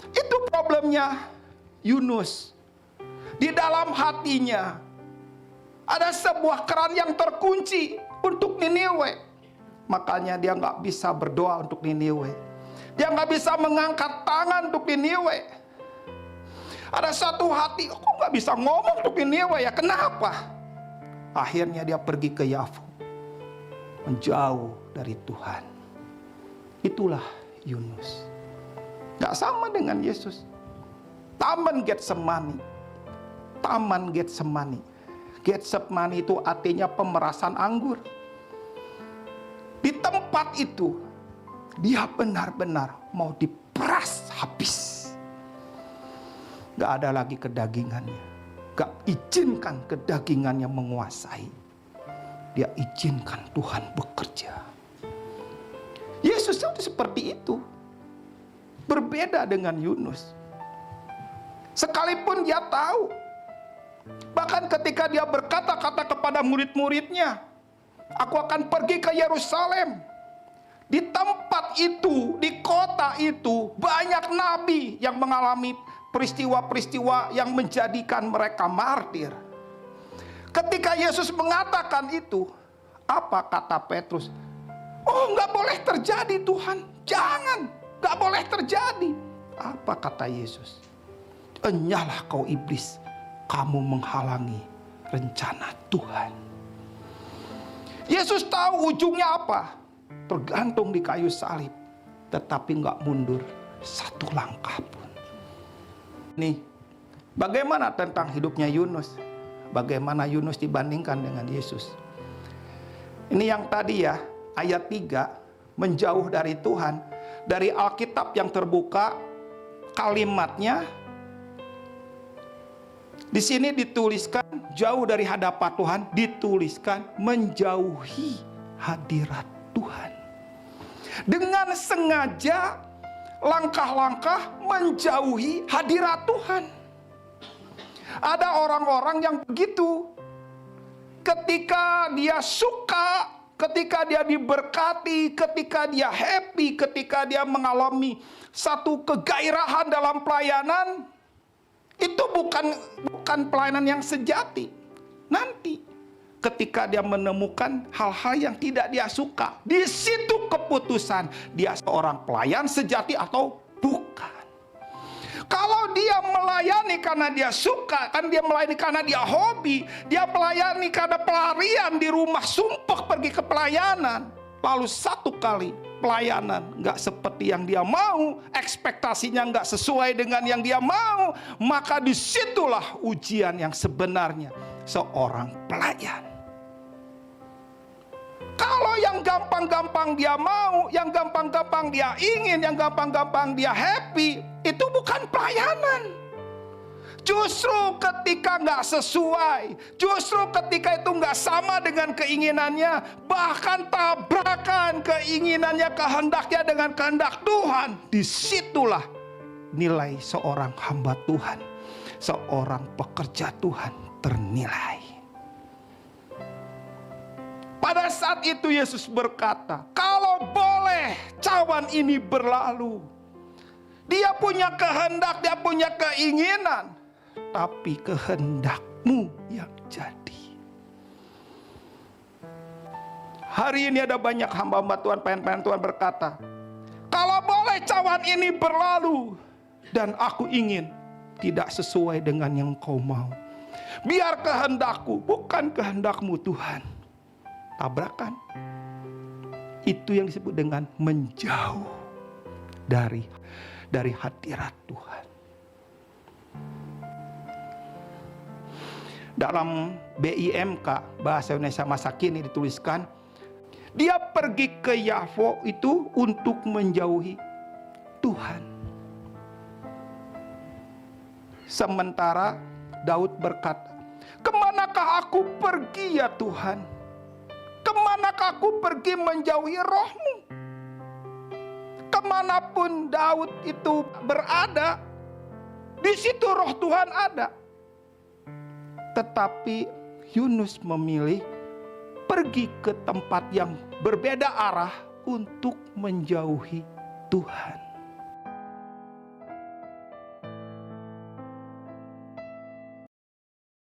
Itu problemnya Yunus. Di dalam hatinya ada sebuah keran yang terkunci untuk Niniwe. Makanya dia nggak bisa berdoa untuk Niniwe. Dia nggak bisa mengangkat tangan untuk Niniwe. Ada satu hati, kok nggak bisa ngomong untuk Niniwe ya? Kenapa? Akhirnya dia pergi ke Yafo, menjauh dari Tuhan. Itulah Yunus. Gak sama dengan Yesus. Taman Getsemani. Taman Getsemani. Getsemani itu artinya pemerasan anggur. Di tempat itu, dia benar-benar mau diperas habis. Gak ada lagi kedagingannya. Gak izinkan kedagingannya menguasai. Dia izinkan Tuhan bekerja. Yesus itu seperti itu. Berbeda dengan Yunus. Sekalipun dia tahu, bahkan ketika dia berkata-kata kepada murid-muridnya, aku akan pergi ke Yerusalem. Di tempat itu, di kota itu, banyak nabi yang mengalami peristiwa-peristiwa yang menjadikan mereka martir. Ketika Yesus mengatakan itu, apa kata Petrus? Oh, nggak boleh terjadi Tuhan, jangan, nggak boleh terjadi. Apa kata Yesus? Enyalah kau iblis, kamu menghalangi rencana Tuhan. Yesus tahu ujungnya apa? Tergantung di kayu salib, tetapi nggak mundur satu langkah pun. Nih, bagaimana tentang hidupnya Yunus? Bagaimana Yunus dibandingkan dengan Yesus? Ini yang tadi ya, ayat 3, menjauh dari Tuhan. Dari Alkitab yang terbuka, kalimatnya di sini dituliskan jauh dari hadapan Tuhan, dituliskan menjauhi hadirat Tuhan. Dengan sengaja langkah-langkah menjauhi hadirat Tuhan. Ada orang-orang yang begitu. Ketika dia suka, ketika dia diberkati, ketika dia happy, ketika dia mengalami satu kegairahan dalam pelayanan, itu bukan pelayanan yang sejati. Nanti ketika dia menemukan hal-hal yang tidak dia suka, di situ keputusan dia seorang pelayan sejati atau bukan. Kalau dia melayani karena dia suka, kan dia melayani karena dia hobi, dia melayani karena pelarian di rumah, sumpah pergi ke pelayanan, lalu satu kali pelayanan nggak seperti yang dia mau, ekspektasinya nggak sesuai dengan yang dia mau, maka disitulah ujian yang sebenarnya seorang pelayan. Kalau yang gampang-gampang dia mau, yang gampang-gampang dia ingin, yang gampang-gampang dia happy, itu bukan pelayanan. Justru ketika nggak sesuai, justru ketika itu nggak sama dengan keinginannya, bahkan tabrakan keinginannya, kehendaknya dengan kehendak Tuhan, disitulah nilai seorang hamba Tuhan, seorang pekerja Tuhan ternilai. Pada saat itu Yesus berkata, kalau boleh cawan ini berlalu. Dia punya kehendak, dia punya keinginan, tapi kehendakmu yang jadi. Hari ini ada banyak hamba-hamba Tuhan, pelayan-pelayan Tuhan berkata, kalau boleh cawan ini berlalu, dan aku ingin tidak sesuai dengan yang kau mau. Biar kehendakku, bukan kehendakmu Tuhan. Tabrakan. Itu yang disebut dengan menjauh dari hadirat Tuhan. Dalam BIMK, Bahasa Indonesia Masa Kini, dituliskan, dia pergi ke Yafo itu untuk menjauhi Tuhan. Sementara Daud berkata, kemanakah aku pergi ya Tuhan? Kemanakah aku pergi menjauhi roh-Mu? Kemanapun Daud itu berada, di situ roh Tuhan ada. Tetapi Yunus memilih pergi ke tempat yang berbeda arah untuk menjauhi Tuhan.